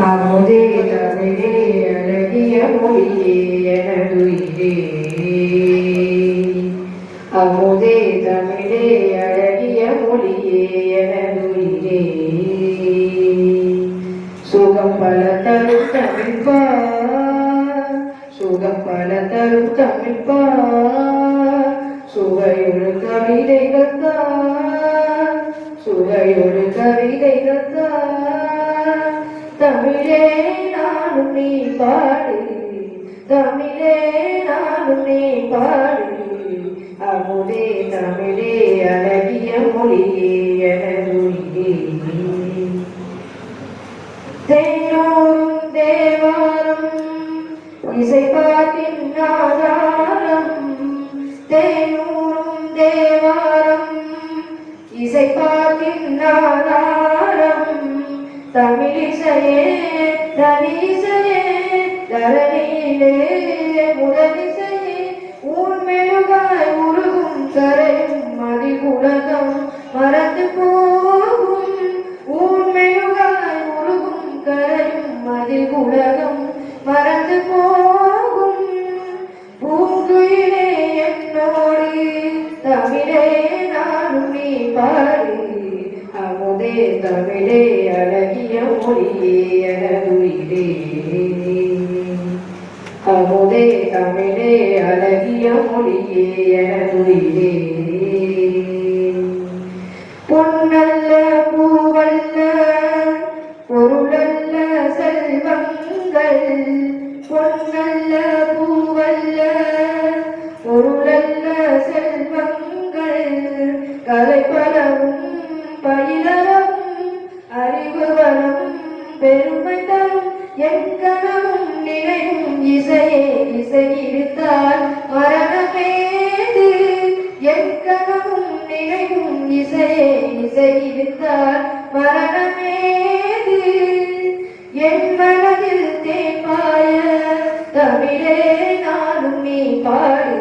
அமுதே தமிழே அழகிய மொழியே எனதுயிரே. அமுதே தமிழே அழகிய மொழியே எனதுயிரே. சுகம் பல தரும் தமிழ்பா, சுகம் பல தரும் தமிழ்பா, சுவையொரு கவிதைகள் தான், சுவையொரு கவிதைகள் தான். தமிழே நானும் நீ பாடு, தமிழே நானும் நீ பாடு. அமுதே தமிழே அழகிய மொழியே எனதுயிரே. தேனோரும் தேவாரம் இசைப்பாட்டின் ஆதாரம், தேனூரும் தேவாரம் இசைப்பாட்டின் ஆதாரம். தமிழிசையே தனிசையே தரணியிலே முதலிசையே, ஊன்மெழுகாய் உருகும் கரையும் மதிகுலகம் மறந்து போகும். ஊன்மெழுகாய் உருகும் கரையும் மதிகுலகம் மறந்து போகும். பூங்குயிலே என்னோடு தமிழே நானும் நீ பாடு. அமுதே தமிழே அழகிய மொழியே எனதுயிரே. அமுதே தமிழே அழகிய மொழியே எனதுயிரே. பொன்னல்ல பூவல்ல பொருளல்ல செல்வங்கள், பொன்னல்ல பூவல்ல பொருளல்ல செல்வங்கள். கலைப்பலவும் பயிலவும் அறிவு வரும் பெருமை தரும் என் கனவும் நினைவும் இசையே. இசை இருத்தால் மரணமேது என் கனவும் நினைவும் இசையே. இசை இருத்தால் மரணமேது என் மனதில் தேப்பாய. தமிழே நானும் நீ பாடு.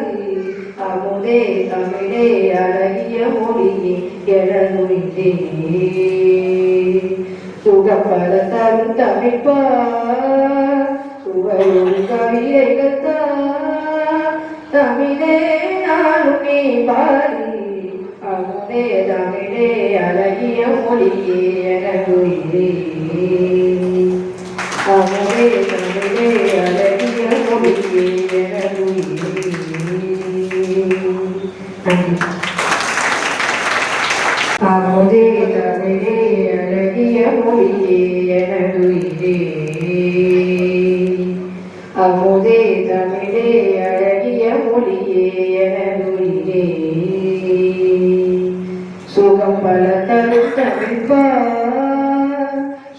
அமுதே தமிழே அழகிய மொழியே எனதுயிரே. சுகப்பல தரும் தமிழ்பா, சுவையொரு கவிதைகள் தான். தமிழே நானும் நீ பாடு. அமுதே தமிழே அழகிய மொழியே எனதுயிரே. அமுதே தமிழே அழகிய மொழியே எனதுயிரே. அமுதே தமிழே அழகிய மொழியே எனதுயிரே. அமுதே தமிழே அழகிய மொழியே எனதுயிரே. சுகம் பல தரும் தமிழ்பா,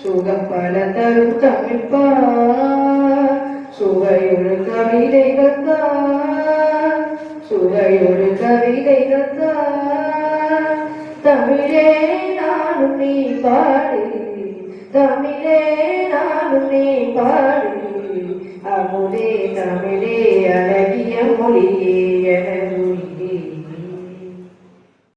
சுகம் பல தரும் தமிழ்பா, சுவையொரு கவிதைகள் தான், சுவையொரு கவிதைகள் தான். தமிழே நானும் நீ பாடு, தமிழே நானும் நீ பாடு. அமுதே தமிழே அழகிய மொழியே எனதுயிரே.